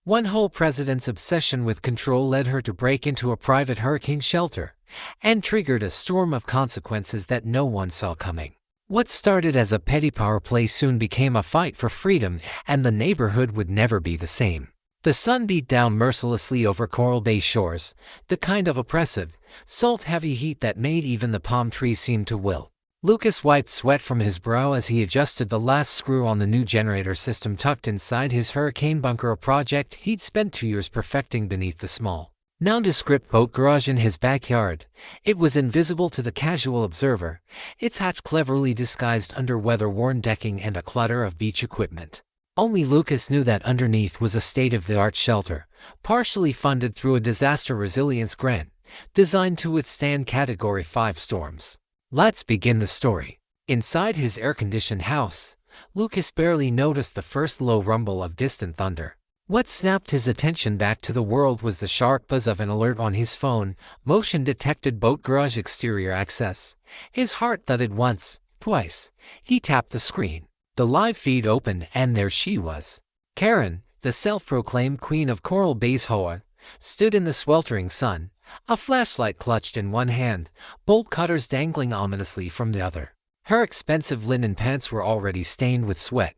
One whole president's obsession with control led her to break into a private hurricane shelter and triggered a storm of consequences that no one saw coming. What started as a petty power play soon became a fight for freedom, and the neighborhood would never be the same. The sun beat down mercilessly over Coral Bay shores, the kind of oppressive, salt-heavy heat that made even the palm trees seem to wilt. Lucas wiped sweat from his brow as he adjusted the last screw on the new generator system tucked inside his hurricane bunker, a project he'd spent 2 years perfecting beneath the small, nondescript boat garage in his backyard. It was invisible to the casual observer, its hatch cleverly disguised under weather-worn decking and a clutter of beach equipment. Only Lucas knew that underneath was a state-of-the-art shelter, partially funded through a disaster resilience grant, designed to withstand Category 5 storms. Let's begin the story. Inside his air-conditioned house, Lucas barely noticed the first low rumble of distant thunder. What snapped his attention back to the world was the sharp buzz of an alert on his phone, motion-detected boat garage exterior access. His heart thudded once, twice. He tapped the screen. The live feed opened, and there she was. Karen, the self-proclaimed queen of Coral Bay's HOA, stood in the sweltering sun, a flashlight clutched in one hand, bolt cutters dangling ominously from the other. Her expensive linen pants were already stained with sweat,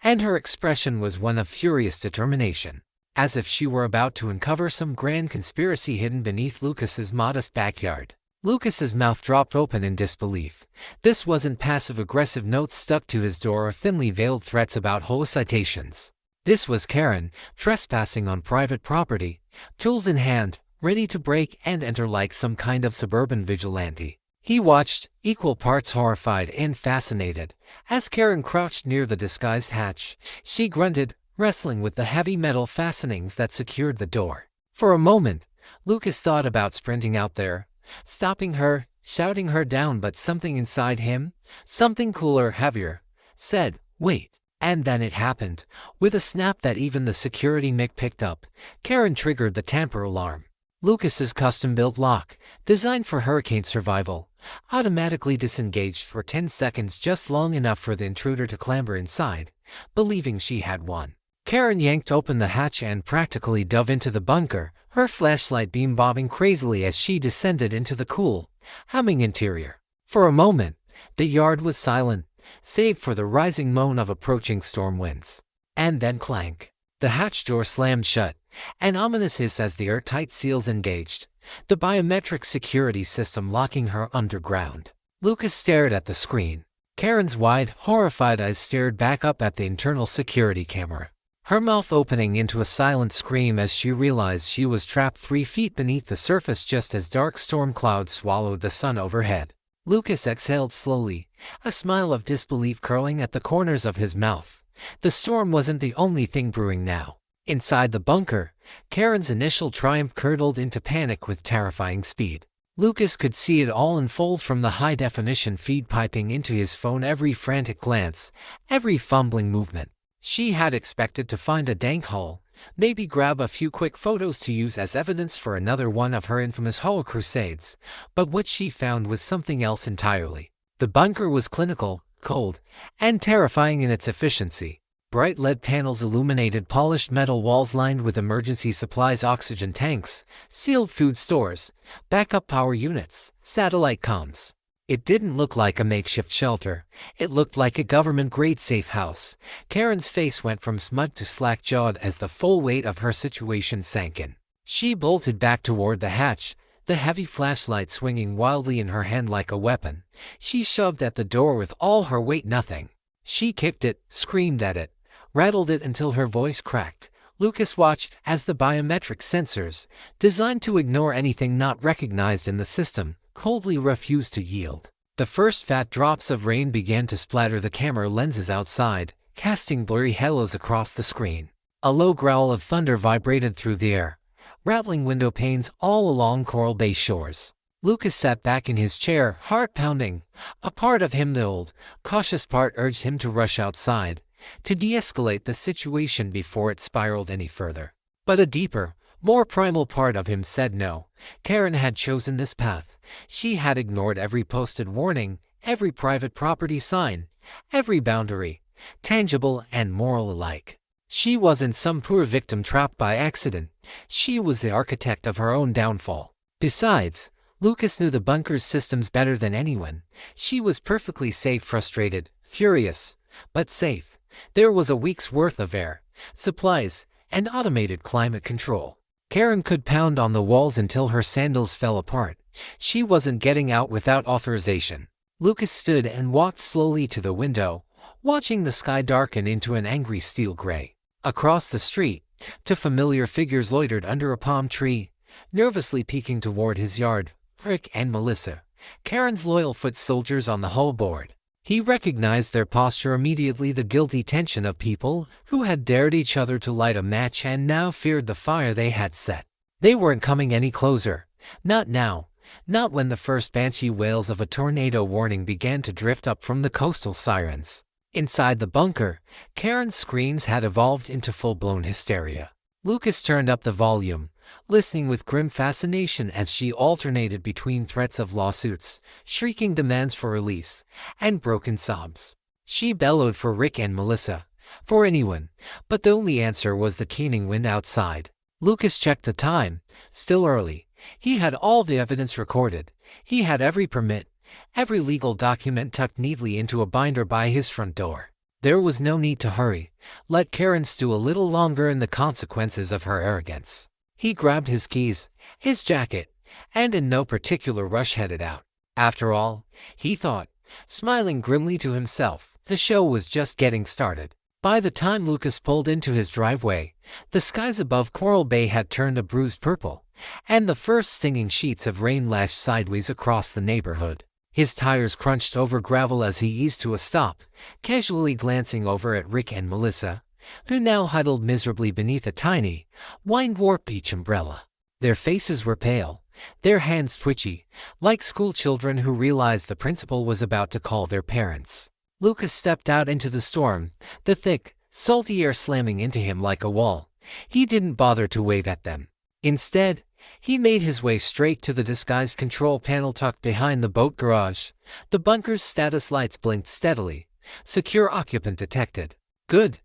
and her expression was one of furious determination, as if she were about to uncover some grand conspiracy hidden beneath Lucas's modest backyard. Lucas's mouth dropped open in disbelief. This wasn't passive-aggressive notes stuck to his door or thinly veiled threats about HOA citations. This was Karen, trespassing on private property, tools in hand, ready to break and enter like some kind of suburban vigilante. He watched, equal parts horrified and fascinated, as Karen crouched near the disguised hatch. She grunted, wrestling with the heavy metal fastenings that secured the door. For a moment, Lucas thought about sprinting out there, stopping her, shouting her down, but something inside him, something cooler, heavier, said, "Wait." And then it happened. With a snap that even the security mic picked up, Karen triggered the tamper alarm. Lucas's custom-built lock, designed for hurricane survival, automatically disengaged for 10 seconds, just long enough for the intruder to clamber inside, believing she had won. Karen yanked open the hatch and practically dove into the bunker, her flashlight beam bobbing crazily as she descended into the cool, humming interior. For a moment, the yard was silent, save for the rising moan of approaching storm winds. And then clank. The hatch door slammed shut, an ominous hiss as the airtight seals engaged, the biometric security system locking her underground. Lucas stared at the screen. Karen's wide, horrified eyes stared back up at the internal security camera, her mouth opening into a silent scream as she realized she was trapped 3 feet beneath the surface just as dark storm clouds swallowed the sun overhead. Lucas exhaled slowly, a smile of disbelief curling at the corners of his mouth. The storm wasn't the only thing brewing now. Inside the bunker, Karen's initial triumph curdled into panic with terrifying speed. Lucas could see it all unfold from the high-definition feed piping into his phone, every frantic glance, every fumbling movement. She had expected to find a dank hole, maybe grab a few quick photos to use as evidence for another one of her infamous HOA crusades, but what she found was something else entirely. The bunker was clinical, cold, and terrifying in its efficiency. Bright LED panels illuminated polished metal walls lined with emergency supplies, oxygen tanks, sealed food stores, backup power units, satellite comms. It didn't look like a makeshift shelter. It looked like a government-grade safe house. Karen's face went from smug to slack-jawed as the full weight of her situation sank in. She bolted back toward the hatch, the heavy flashlight swinging wildly in her hand like a weapon. She shoved at the door with all her weight. Nothing. She kicked it, screamed at it, rattled it until her voice cracked. Lucas watched as the biometric sensors, designed to ignore anything not recognized in the system, coldly refused to yield. The first fat drops of rain began to splatter the camera lenses outside, casting blurry halos across the screen. A low growl of thunder vibrated through the air, rattling window panes all along Coral Bay shores. Lucas sat back in his chair, heart pounding. A part of him, the old, cautious part, urged him to rush outside, to de-escalate the situation before it spiraled any further. But a deeper, more primal part of him said no. Karen had chosen this path. She had ignored every posted warning, every private property sign, every boundary, tangible and moral alike. She wasn't some poor victim trapped by accident. She was the architect of her own downfall. Besides, Lucas knew the bunker's systems better than anyone. She was perfectly safe, frustrated, furious, but safe. There was a week's worth of air, supplies, and automated climate control. Karen could pound on the walls until her sandals fell apart. She wasn't getting out without authorization. Lucas stood and walked slowly to the window, watching the sky darken into an angry steel gray. Across the street, two familiar figures loitered under a palm tree, nervously peeking toward his yard. Rick and Melissa, Karen's loyal foot soldiers on the whole board. He recognized their posture immediately, the guilty tension of people who had dared each other to light a match and now feared the fire they had set. They weren't coming any closer. Not now. Not when the first banshee wails of a tornado warning began to drift up from the coastal sirens. Inside the bunker, Karen's screams had evolved into full-blown hysteria. Lucas turned up the volume, listening with grim fascination as she alternated between threats of lawsuits, shrieking demands for release, and broken sobs. She bellowed for Rick and Melissa, for anyone, but the only answer was the keening wind outside. Lucas checked the time. Still early. He had all the evidence recorded. He had every permit, every legal document tucked neatly into a binder by his front door. There was no need to hurry. Let Karen stew a little longer in the consequences of her arrogance. He grabbed his keys, his jacket, and in no particular rush headed out. After all, he thought, smiling grimly to himself, the show was just getting started. By the time Lucas pulled into his driveway, the skies above Coral Bay had turned a bruised purple, and the first stinging sheets of rain lashed sideways across the neighborhood. His tires crunched over gravel as he eased to a stop, casually glancing over at Rick and Melissa, who now huddled miserably beneath a tiny, wine-warped beach umbrella. Their faces were pale, their hands twitchy, like schoolchildren who realized the principal was about to call their parents. Lucas stepped out into the storm, the thick, salty air slamming into him like a wall. He didn't bother to wave at them. Instead, he made his way straight to the disguised control panel tucked behind the boat garage. The bunker's status lights blinked steadily. Secure occupant detected. Good.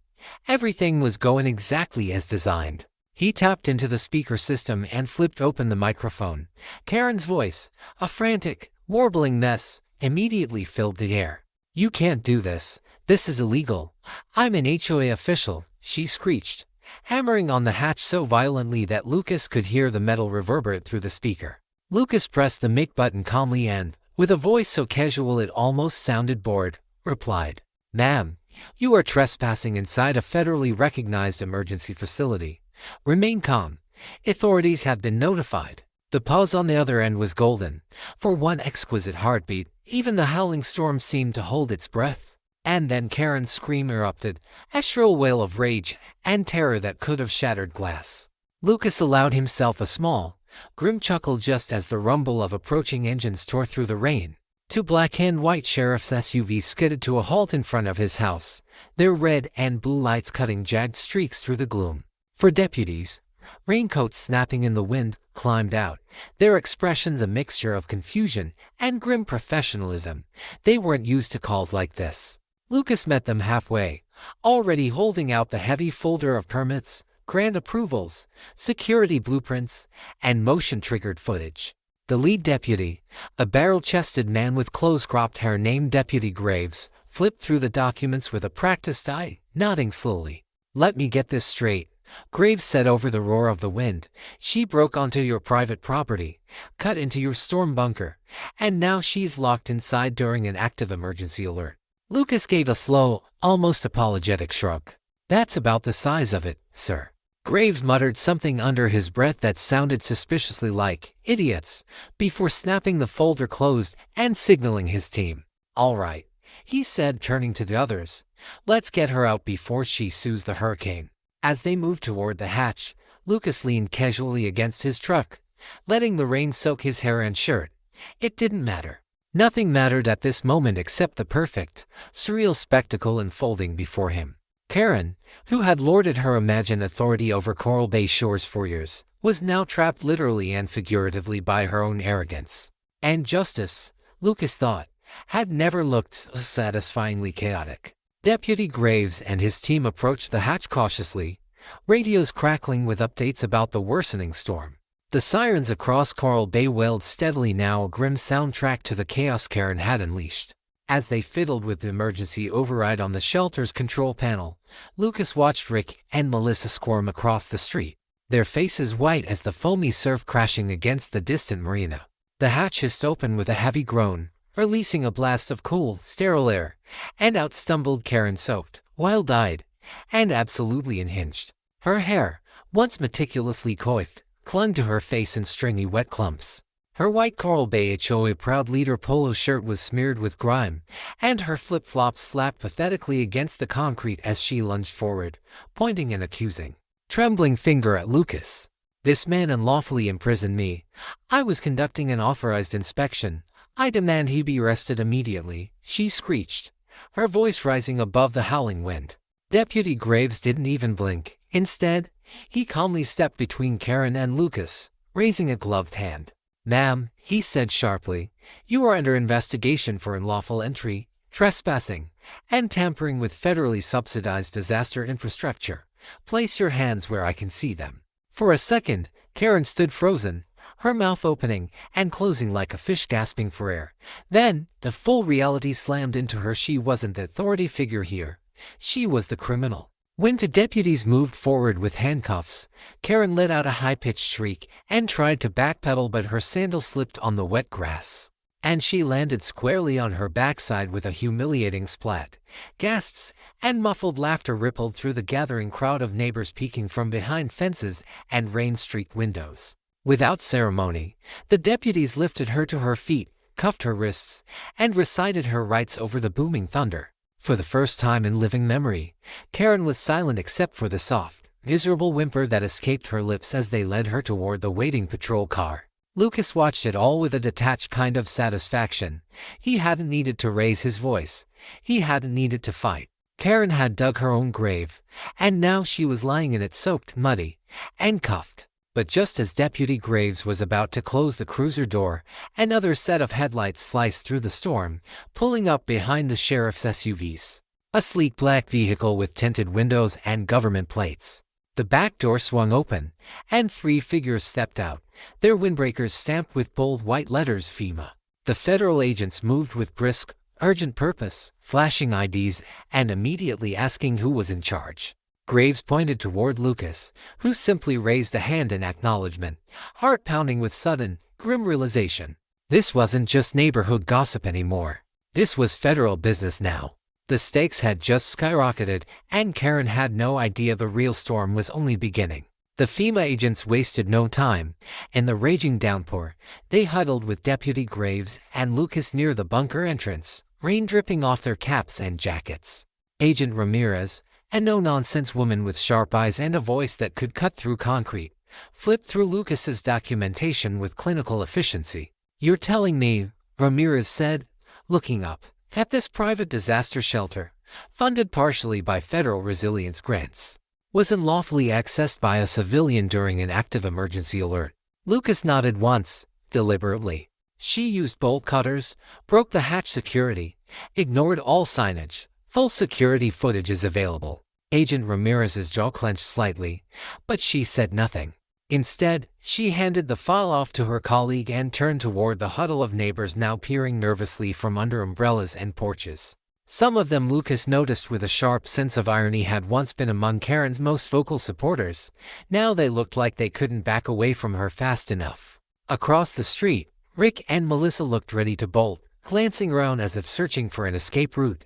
Everything was going exactly as designed. He tapped into the speaker system and flipped open the microphone. Karen's voice, a frantic, warbling mess, immediately filled the air. "You can't do this. This is illegal. I'm an HOA official," she screeched, hammering on the hatch so violently that Lucas could hear the metal reverberate through the speaker. Lucas pressed the mic button calmly and, with a voice so casual it almost sounded bored, replied, "Ma'am, you are trespassing inside a federally recognized emergency facility. Remain calm. Authorities have been notified." The pause on the other end was golden. For one exquisite heartbeat, even the howling storm seemed to hold its breath. And then Karen's scream erupted, a shrill wail of rage and terror that could have shattered glass. Lucas allowed himself a small, grim chuckle just as the rumble of approaching engines tore through the rain. Two black and white sheriff's SUVs skidded to a halt in front of his house, their red and blue lights cutting jagged streaks through the gloom. For deputies, raincoats snapping in the wind, climbed out, their expressions a mixture of confusion and grim professionalism. They weren't used to calls like this. Lucas met them halfway, already holding out the heavy folder of permits, grant approvals, security blueprints, and motion-triggered footage. The lead deputy, a barrel-chested man with close-cropped hair named Deputy Graves, flipped through the documents with a practiced eye, nodding slowly. "Let me get this straight," Graves said over the roar of the wind. "She broke onto your private property, cut into your storm bunker, and now she's locked inside during an active emergency alert." Lucas gave a slow, almost apologetic shrug. "That's about the size of it, sir." Graves muttered something under his breath that sounded suspiciously like "idiots," before snapping the folder closed and signaling his team. "All right," he said, turning to the others. "Let's get her out before she sues the hurricane." As they moved toward the hatch, Lucas leaned casually against his truck, letting the rain soak his hair and shirt. It didn't matter. Nothing mattered at this moment except the perfect, surreal spectacle unfolding before him. Karen, who had lorded her imagined authority over Coral Bay shores for years, was now trapped literally and figuratively by her own arrogance. And justice, Lucas thought, had never looked so satisfyingly chaotic. Deputy Graves and his team approached the hatch cautiously, radios crackling with updates about the worsening storm. The sirens across Coral Bay wailed steadily, now a grim soundtrack to the chaos Karen had unleashed. As they fiddled with the emergency override on the shelter's control panel, Lucas watched Rick and Melissa squirm across the street, their faces white as the foamy surf crashing against the distant marina. The hatch hissed open with a heavy groan, releasing a blast of cool, sterile air, and out stumbled Karen, soaked, wild-eyed, and absolutely unhinged. Her hair, once meticulously coiffed, clung to her face in stringy wet clumps. Her white Coral Bay HOA proud leader polo shirt was smeared with grime, and her flip-flops slapped pathetically against the concrete as she lunged forward, pointing an accusing, trembling finger at Lucas. "This man unlawfully imprisoned me. I was conducting an authorized inspection. I demand he be arrested immediately," she screeched, her voice rising above the howling wind. Deputy Graves didn't even blink. Instead, he calmly stepped between Karen and Lucas, raising a gloved hand. "Ma'am," he said sharply, "you are under investigation for unlawful entry, trespassing, and tampering with federally subsidized disaster infrastructure. Place your hands where I can see them." For a second, Karen stood frozen, her mouth opening and closing like a fish gasping for air. Then, the full reality slammed into her. She wasn't the authority figure here. She was the criminal. When two deputies moved forward with handcuffs, Karen let out a high-pitched shriek and tried to backpedal, but her sandal slipped on the wet grass, and she landed squarely on her backside with a humiliating splat. Gasps and muffled laughter rippled through the gathering crowd of neighbors peeking from behind fences and rain-streaked windows. Without ceremony, the deputies lifted her to her feet, cuffed her wrists, and recited her rights over the booming thunder. For the first time in living memory, Karen was silent except for the soft, miserable whimper that escaped her lips as they led her toward the waiting patrol car. Lucas watched it all with a detached kind of satisfaction. He hadn't needed to raise his voice. He hadn't needed to fight. Karen had dug her own grave, and now she was lying in it, soaked, muddy, and cuffed. But just as Deputy Graves was about to close the cruiser door, another set of headlights sliced through the storm, pulling up behind the sheriff's SUVs. A sleek black vehicle with tinted windows and government plates. The back door swung open, and three figures stepped out, their windbreakers stamped with bold white letters FEMA. The federal agents moved with brisk, urgent purpose, flashing IDs and immediately asking who was in charge. Graves pointed toward Lucas, who simply raised a hand in acknowledgement, heart pounding with sudden, grim realization. This wasn't just neighborhood gossip anymore. This was federal business now. The stakes had just skyrocketed, and Karen had no idea the real storm was only beginning. The FEMA agents wasted no time. In the raging downpour, they huddled with Deputy Graves and Lucas near the bunker entrance, rain dripping off their caps and jackets. Agent Ramirez, a no-nonsense woman with sharp eyes and a voice that could cut through concrete, flipped through Lucas's documentation with clinical efficiency. "You're telling me," Ramirez said, looking up, "that this private disaster shelter, funded partially by federal resilience grants, was unlawfully accessed by a civilian during an active emergency alert?" Lucas nodded once, deliberately. She used bolt cutters, broke the hatch security, ignored all signage. Full security footage is available. Agent Ramirez's jaw clenched slightly, but she said nothing. Instead, she handed the file off to her colleague and turned toward the huddle of neighbors now peering nervously from under umbrellas and porches. Some of them, Lucas noticed with a sharp sense of irony, had once been among Karen's most vocal supporters. Now they looked like they couldn't back away from her fast enough. Across the street, Rick and Melissa looked ready to bolt, glancing around as if searching for an escape route.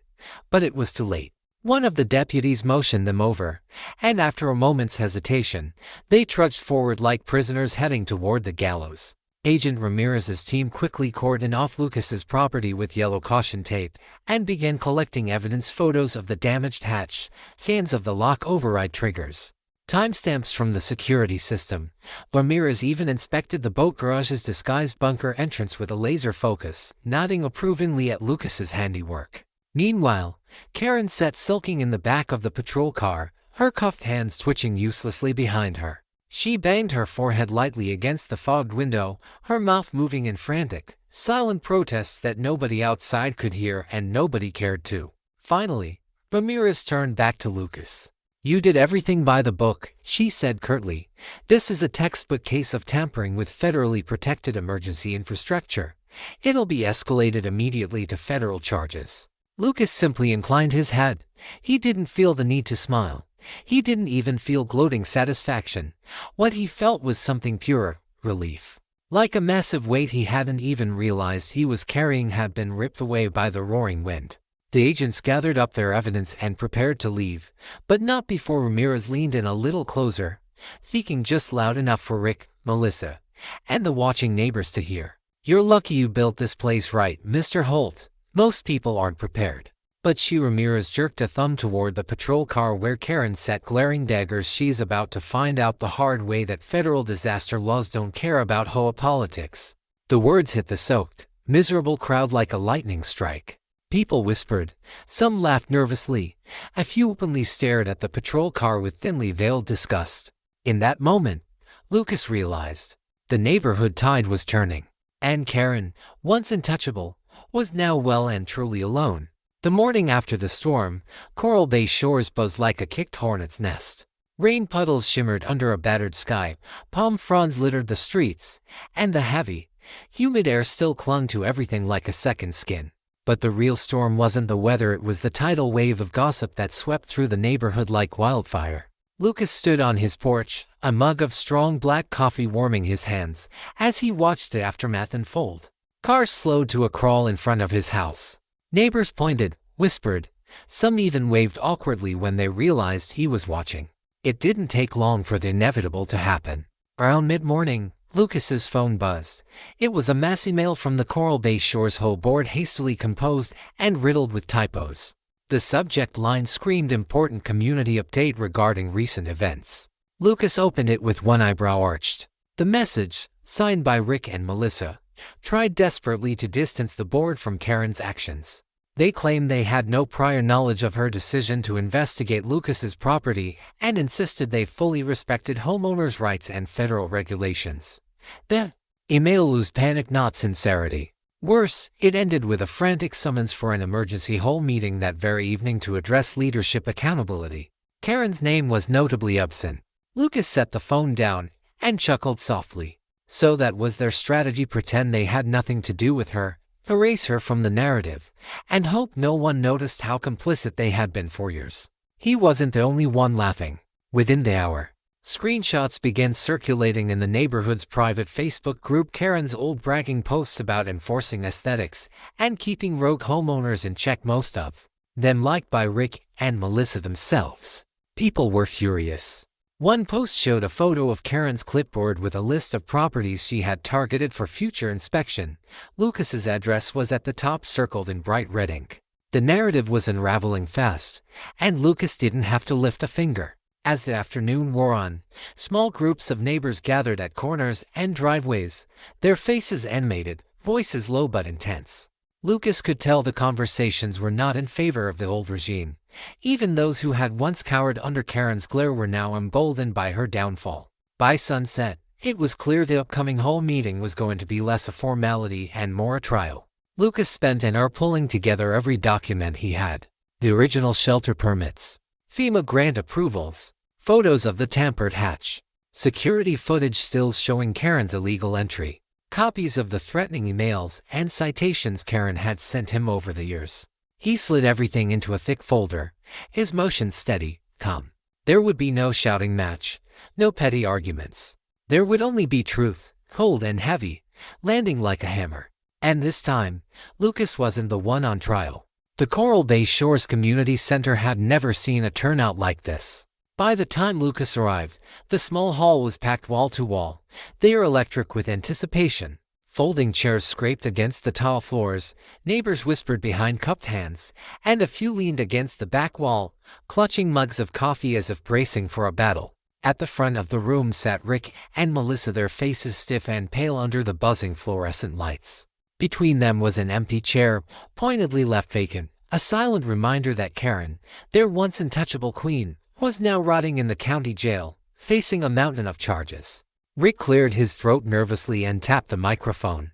But it was too late. One of the deputies motioned them over, and after a moment's hesitation, they trudged forward like prisoners heading toward the gallows. Agent Ramirez's team quickly cordoned off Lucas's property with yellow caution tape and began collecting evidence: photos of the damaged hatch, scans of the lock override triggers, timestamps from the security system. Ramirez even inspected the boat garage's disguised bunker entrance with a laser focus, nodding approvingly at Lucas's handiwork. Meanwhile, Karen sat sulking in the back of the patrol car, her cuffed hands twitching uselessly behind her. She banged her forehead lightly against the fogged window, her mouth moving in frantic, silent protests that nobody outside could hear and nobody cared to. Finally, Ramirez turned back to Lucas. "You did everything by the book," she said curtly. "This is a textbook case of tampering with federally protected emergency infrastructure. It'll be escalated immediately to federal charges." Lucas simply inclined his head. He didn't feel the need to smile. He didn't even feel gloating satisfaction. What he felt was something pure, relief. Like a massive weight he hadn't even realized he was carrying had been ripped away by the roaring wind. The agents gathered up their evidence and prepared to leave, but not before Ramirez leaned in a little closer, speaking just loud enough for Rick, Melissa, and the watching neighbors to hear. "You're lucky you built this place right, Mr. Holt. Most people aren't prepared." But Ramirez jerked a thumb toward the patrol car where Karen sat glaring daggers. "She's about to find out the hard way that federal disaster laws don't care about HOA politics." The words hit the soaked, miserable crowd like a lightning strike. People whispered, some laughed nervously, a few openly stared at the patrol car with thinly veiled disgust. In that moment, Lucas realized the neighborhood tide was turning, and Karen, once untouchable, was now well and truly alone. The morning after the storm, Coral Bay shores buzzed like a kicked hornet's nest. Rain puddles shimmered under a battered sky, palm fronds littered the streets, and the heavy, humid air still clung to everything like a second skin. But the real storm wasn't the weather, it was the tidal wave of gossip that swept through the neighborhood like wildfire. Lucas stood on his porch, a mug of strong black coffee warming his hands, as he watched the aftermath unfold. Cars slowed to a crawl in front of his house. Neighbors pointed, whispered, some even waved awkwardly when they realized he was watching. It didn't take long for the inevitable to happen. Around mid-morning, Lucas's phone buzzed. It was a mass email from the Coral Bay Shores HOA board, hastily composed and riddled with typos. The subject line screamed important community update regarding recent events. Lucas opened it with one eyebrow arched. The message, signed by Rick and Melissa, tried desperately to distance the board from Karen's actions. They claimed they had no prior knowledge of her decision to investigate Lucas's property and insisted they fully respected homeowners' rights and federal regulations. The email oozed panic, not sincerity. Worse, it ended with a frantic summons for an emergency HOA meeting that very evening to address leadership accountability. Karen's name was notably absent. Lucas set the phone down and chuckled softly. So that was their strategy: pretend they had nothing to do with her, erase her from the narrative, and hope no one noticed how complicit they had been for years. He wasn't the only one laughing. Within the hour, screenshots began circulating in the neighborhood's private Facebook group. Karen's old bragging posts about enforcing aesthetics and keeping rogue homeowners in check, most of them liked by Rick and Melissa themselves. People were furious. One post showed a photo of Karen's clipboard with a list of properties she had targeted for future inspection. Lucas's address was at the top, circled in bright red ink. The narrative was unraveling fast, and Lucas didn't have to lift a finger. As the afternoon wore on, small groups of neighbors gathered at corners and driveways, their faces animated, voices low but intense. Lucas could tell the conversations were not in favor of the old regime. Even those who had once cowered under Karen's glare were now emboldened by her downfall. By sunset, it was clear the upcoming HOA meeting was going to be less a formality and more a trial. Lucas spent an hour pulling together every document he had: the original shelter permits, FEMA grant approvals, photos of the tampered hatch, security footage stills showing Karen's illegal entry, copies of the threatening emails and citations Karen had sent him over the years. He slid everything into a thick folder, his motion steady, calm. There would be no shouting match, no petty arguments. There would only be truth, cold and heavy, landing like a hammer. And this time, Lucas wasn't the one on trial. The Coral Bay Shores Community Center had never seen a turnout like this. By the time Lucas arrived, the small hall was packed wall to wall, the air electric with anticipation. Folding chairs scraped against the tile floors, neighbors whispered behind cupped hands, and a few leaned against the back wall, clutching mugs of coffee as if bracing for a battle. At the front of the room sat Rick and Melissa, their faces stiff and pale under the buzzing fluorescent lights. Between them was an empty chair, pointedly left vacant, a silent reminder that Karen, their once untouchable queen, was now rotting in the county jail, facing a mountain of charges. Rick cleared his throat nervously and tapped the microphone.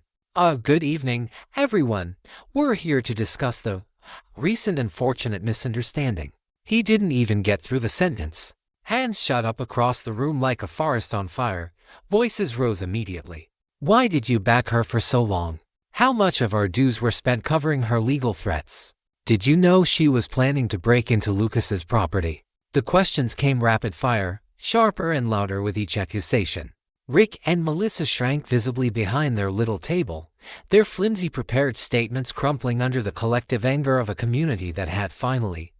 Good evening, everyone. We're here to discuss the Recent unfortunate misunderstanding. He didn't even get through the sentence. Hands shot up across the room like a forest on fire. Voices rose immediately. Why did you back her for so long? How much of our dues were spent covering her legal threats? Did you know she was planning to break into Lucas's property? The questions came rapid fire, sharper and louder with each accusation. Rick and Melissa shrank visibly behind their little table, their flimsy prepared statements crumpling under the collective anger of a community that had finally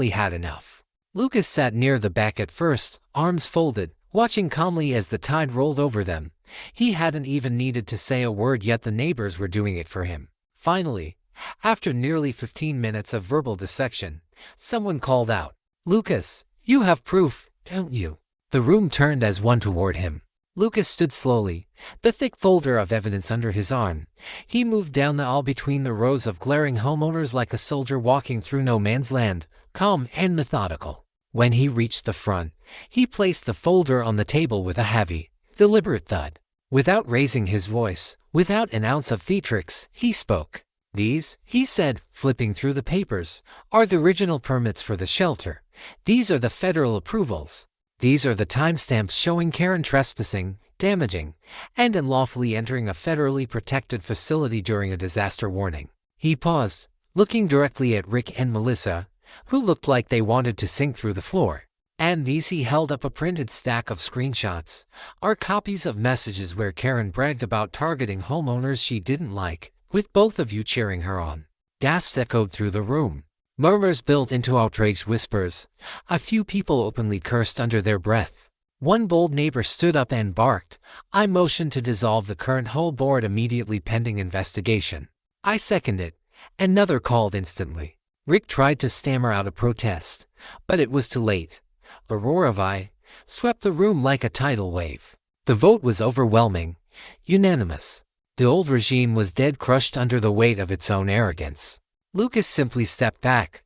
had enough. Lucas sat near the back at first, arms folded, watching calmly as the tide rolled over them. He hadn't even needed to say a word yet the neighbors were doing it for him. Finally, after nearly 15 minutes of verbal dissection, someone called out, "Lucas, you have proof, don't you?" The room turned as one toward him. Lucas stood slowly, the thick folder of evidence under his arm. He moved down the aisle between the rows of glaring homeowners like a soldier walking through no man's land, calm and methodical. When he reached the front, he placed the folder on the table with a heavy, deliberate thud. Without raising his voice, without an ounce of theatrics, he spoke. "These," he said, flipping through the papers, "are the original permits for the shelter. These are the federal approvals. These are the timestamps showing Karen trespassing, damaging, and unlawfully entering a federally protected facility during a disaster warning." He paused, looking directly at Rick and Melissa, who looked like they wanted to sink through the floor. "And these," he held up a printed stack of screenshots, "are copies of messages where Karen bragged about targeting homeowners she didn't like, with both of you cheering her on." Gasps echoed through the room. Murmurs built into outraged whispers. A few people openly cursed under their breath. One bold neighbor stood up and barked, "I motion to dissolve the current HOA board immediately pending investigation." "I second it," another called instantly. Rick tried to stammer out a protest, but it was too late. A roar of "aye" swept the room like a tidal wave. The vote was overwhelming, unanimous. The old regime was dead, crushed under the weight of its own arrogance. Lucas simply stepped back,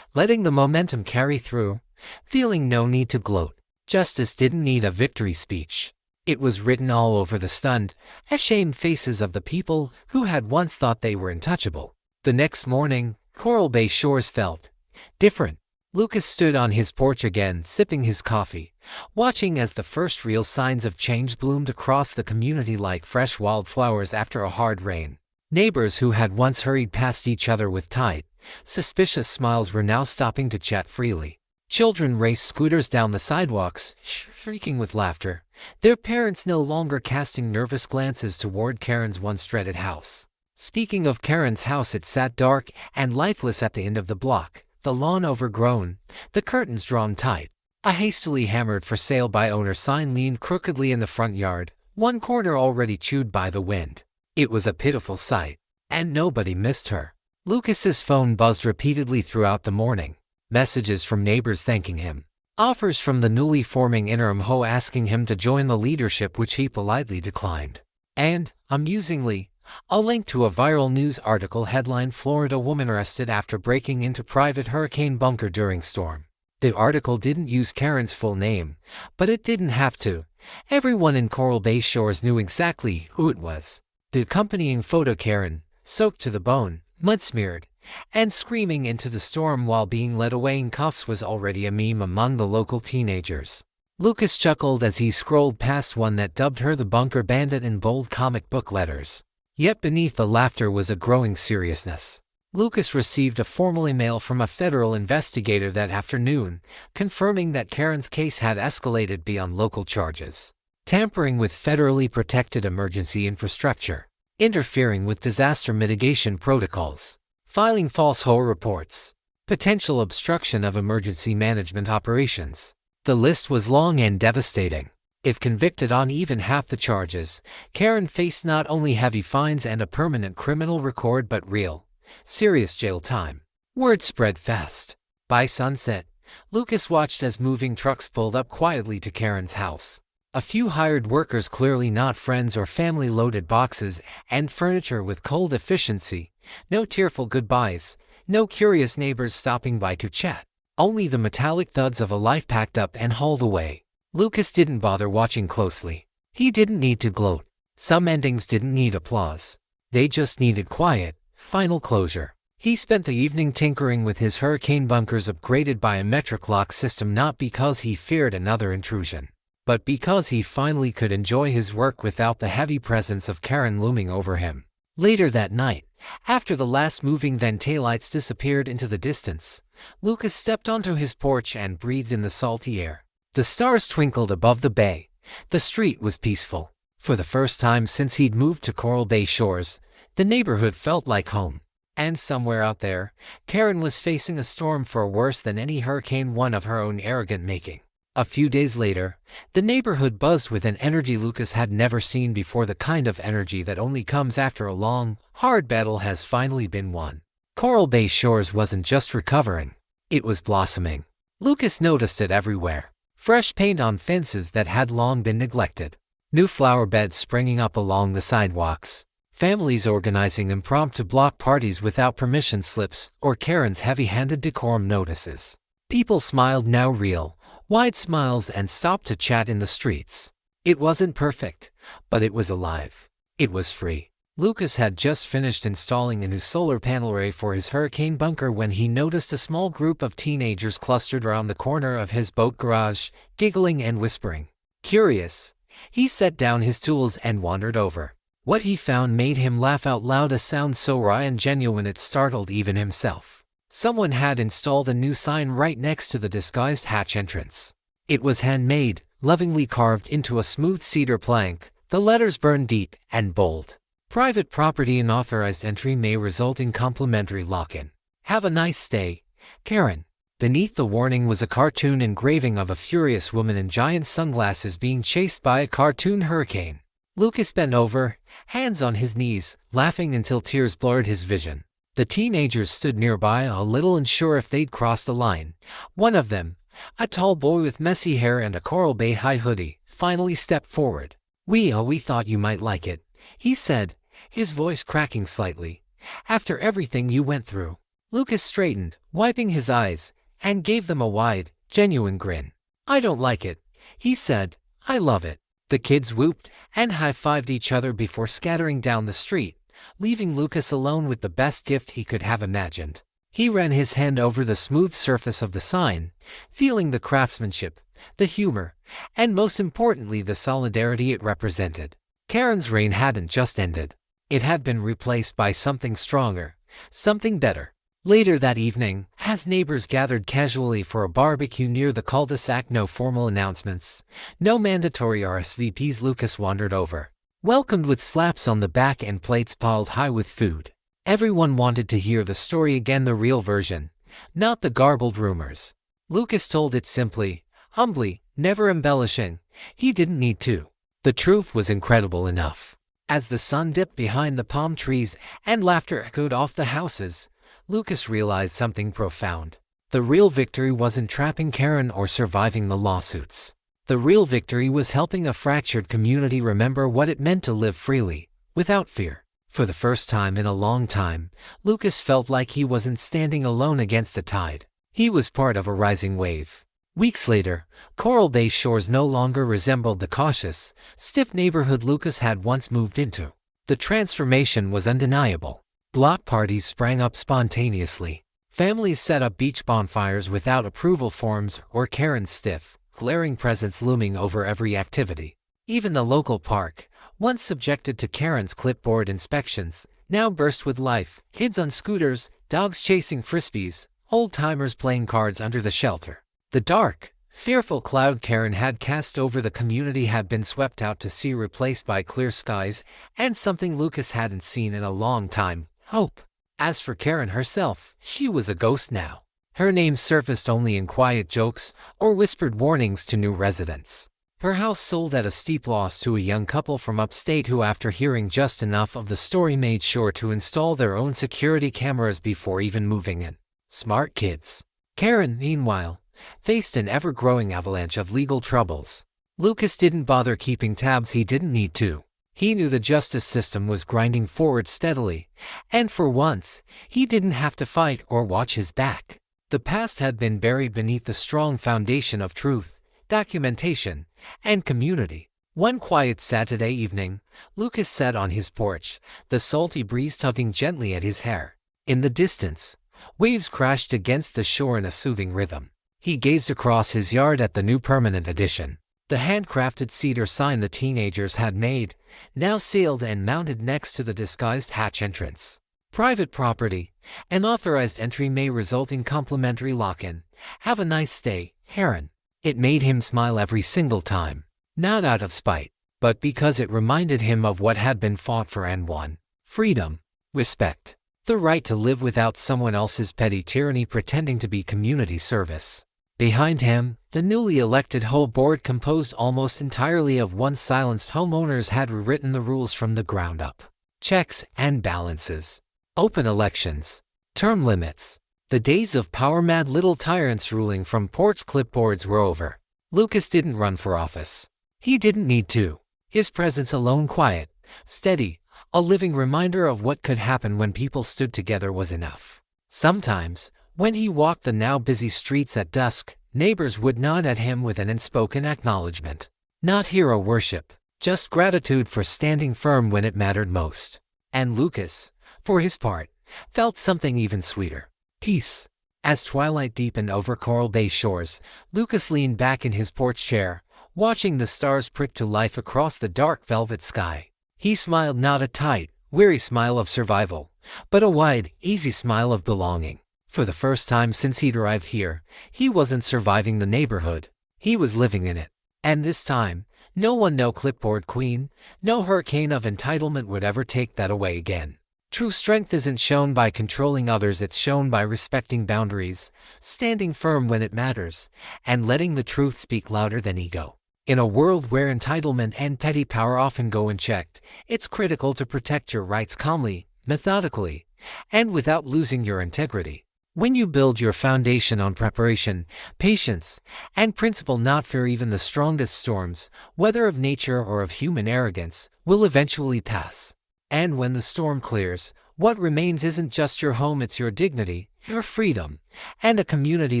letting the momentum carry through, feeling no need to gloat. Justice didn't need a victory speech. It was written all over the stunned, ashamed faces of the people who had once thought they were untouchable. The next morning, Coral Bay Shores felt different. Lucas stood on his porch again, sipping his coffee, watching as the first real signs of change bloomed across the community like fresh wildflowers after a hard rain. Neighbors who had once hurried past each other with tight, suspicious smiles were now stopping to chat freely. Children raced scooters down the sidewalks, shrieking with laughter, their parents no longer casting nervous glances toward Karen's once dreaded house. Speaking of Karen's house, it sat dark and lifeless at the end of the block, the lawn overgrown, the curtains drawn tight. A hastily hammered "for sale by owner" sign leaned crookedly in the front yard, one corner already chewed by the wind. It was a pitiful sight, and nobody missed her. Lucas's phone buzzed repeatedly throughout the morning. Messages from neighbors thanking him. Offers from the newly forming interim HOA asking him to join the leadership, which he politely declined. And, amusingly, a link to a viral news article headline "Florida woman arrested after breaking into private hurricane bunker during storm." The article didn't use Karen's full name, but it didn't have to. Everyone in Coral Bay Shores knew exactly who it was. The accompanying photo, Karen, soaked to the bone, mud-smeared, and screaming into the storm while being led away in cuffs, was already a meme among the local teenagers. Lucas chuckled as he scrolled past one that dubbed her the bunker bandit in bold comic book letters. Yet beneath the laughter was a growing seriousness. Lucas received a formal email from a federal investigator that afternoon, confirming that Karen's case had escalated beyond local charges. Tampering with federally protected emergency infrastructure, interfering with disaster mitigation protocols, filing false HOA reports, potential obstruction of emergency management operations. The list was long and devastating. If convicted on even half the charges, Karen faced not only heavy fines and a permanent criminal record but real, serious jail time. Word spread fast. By sunset, Lucas watched as moving trucks pulled up quietly to Karen's house. A few hired workers, clearly not friends or family, loaded boxes and furniture with cold efficiency. No tearful goodbyes, no curious neighbors stopping by to chat. Only the metallic thuds of a life packed up and hauled away. Lucas didn't bother watching closely. He didn't need to gloat. Some endings didn't need applause. They just needed quiet, final closure. He spent the evening tinkering with his hurricane bunkers upgraded by a metric lock system, not because he feared another intrusion, but because he finally could enjoy his work without the heavy presence of Karen looming over him. Later that night, after the last moving van taillights disappeared into the distance, Lucas stepped onto his porch and breathed in the salty air. The stars twinkled above the bay. The street was peaceful. For the first time since he'd moved to Coral Bay Shores, the neighborhood felt like home. And somewhere out there, Karen was facing a storm far worse than any hurricane, one of her own arrogant making. A few days later, the neighborhood buzzed with an energy Lucas had never seen before, the kind of energy that only comes after a long, hard battle has finally been won. Coral Bay Shores wasn't just recovering, it was blossoming. Lucas noticed it everywhere. Fresh paint on fences that had long been neglected. New flower beds springing up along the sidewalks. Families organizing impromptu block parties without permission slips or Karen's heavy-handed decorum notices. People smiled, now real, wide smiles, and stopped to chat in the streets. It wasn't perfect, but it was alive. It was free. Lucas had just finished installing a new solar panel array for his hurricane bunker when he noticed a small group of teenagers clustered around the corner of his boat garage, giggling and whispering. Curious, he set down his tools and wandered over. What he found made him laugh out loud, a sound so raw and genuine it startled even himself. Someone had installed a new sign right next to the disguised hatch entrance. It was handmade, lovingly carved into a smooth cedar plank, the letters burned deep and bold. Private property, and authorized entry may result in complimentary lock-in. Have a nice stay, Karen. Beneath the warning was a cartoon engraving of a furious woman in giant sunglasses being chased by a cartoon hurricane. Lucas bent over, hands on his knees, laughing until tears blurred his vision. The teenagers stood nearby, a little unsure if they'd crossed the line. One of them, a tall boy with messy hair and a Coral Bay high hoodie, finally stepped forward. We thought you might like it," he said, his voice cracking slightly. "After everything you went through." Lucas straightened, wiping his eyes, and gave them a wide, genuine grin. "I don't like it," he said. "I love it." The kids whooped and high-fived each other before scattering down the street, leaving Lucas alone with the best gift he could have imagined. He ran his hand over the smooth surface of the sign, feeling the craftsmanship, the humor, and most importantly the solidarity it represented. Karen's reign hadn't just ended. It had been replaced by something stronger, something better. Later that evening, as neighbors gathered casually for a barbecue near the cul-de-sac, no formal announcements, no mandatory RSVPs, Lucas wandered over, welcomed with slaps on the back and plates piled high with food. Everyone wanted to hear the story again, the real version, not the garbled rumors. Lucas told it simply, humbly, never embellishing. He didn't need to. The truth was incredible enough. As the sun dipped behind the palm trees and laughter echoed off the houses, Lucas realized something profound. The real victory wasn't trapping Karen or surviving the lawsuits. The real victory was helping a fractured community remember what it meant to live freely, without fear. For the first time in a long time, Lucas felt like he wasn't standing alone against a tide. He was part of a rising wave. Weeks later, Coral Bay Shores no longer resembled the cautious, stiff neighborhood Lucas had once moved into. The transformation was undeniable. Block parties sprang up spontaneously. Families set up beach bonfires without approval forms or Karen's stiff, glaring presence looming over every activity. Even the local park, once subjected to Karen's clipboard inspections, now burst with life. Kids on scooters, dogs chasing frisbees, old-timers playing cards under the shelter. The dark, fearful cloud Karen had cast over the community had been swept out to sea, replaced by clear skies and something Lucas hadn't seen in a long time: hope. As for Karen herself, she was a ghost now. Her name surfaced only in quiet jokes or whispered warnings to new residents. Her house sold at a steep loss to a young couple from upstate who, after hearing just enough of the story, made sure to install their own security cameras before even moving in. Smart kids. Karen, meanwhile, faced an ever-growing avalanche of legal troubles. Lucas didn't bother keeping tabs. He didn't need to. He knew the justice system was grinding forward steadily, and for once, he didn't have to fight or watch his back. The past had been buried beneath the strong foundation of truth, documentation, and community. One quiet Saturday evening, Lucas sat on his porch, the salty breeze tugging gently at his hair. In the distance, waves crashed against the shore in a soothing rhythm. He gazed across his yard at the new permanent addition. The handcrafted cedar sign the teenagers had made, now sealed and mounted next to the disguised hatch entrance. Private property. An authorized entry may result in complimentary lock-in. Have a nice stay, Heron. It made him smile every single time. Not out of spite, but because it reminded him of what had been fought for and won. Freedom. Respect. The right to live without someone else's petty tyranny pretending to be community service. Behind him, the newly elected HOA board, composed almost entirely of once silenced homeowners, had rewritten the rules from the ground up. Checks and balances. Open elections. Term limits. The days of power-mad little tyrants ruling from porch clipboards were over. Lucas didn't run for office. He didn't need to. His presence alone, quiet, steady, a living reminder of what could happen when people stood together, was enough. Sometimes, when he walked the now busy streets at dusk, neighbors would nod at him with an unspoken acknowledgement. Not hero worship, just gratitude for standing firm when it mattered most. And Lucas, for his part, felt something even sweeter. Peace. As twilight deepened over Coral Bay shores, Lucas leaned back in his porch chair, watching the stars prick to life across the dark velvet sky. He smiled, not a tight, weary smile of survival, but a wide, easy smile of belonging. For the first time since he'd arrived here, he wasn't surviving the neighborhood. He was living in it. And this time, no clipboard queen, no hurricane of entitlement would ever take that away again. True strength isn't shown by controlling others, it's shown by respecting boundaries, standing firm when it matters, and letting the truth speak louder than ego. In a world where entitlement and petty power often go unchecked, it's critical to protect your rights calmly, methodically, and without losing your integrity. When you build your foundation on preparation, patience, and principle, not fear, even the strongest storms, whether of nature or of human arrogance, will eventually pass. And when the storm clears, what remains isn't just your home, it's your dignity, your freedom, and a community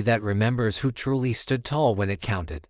that remembers who truly stood tall when it counted.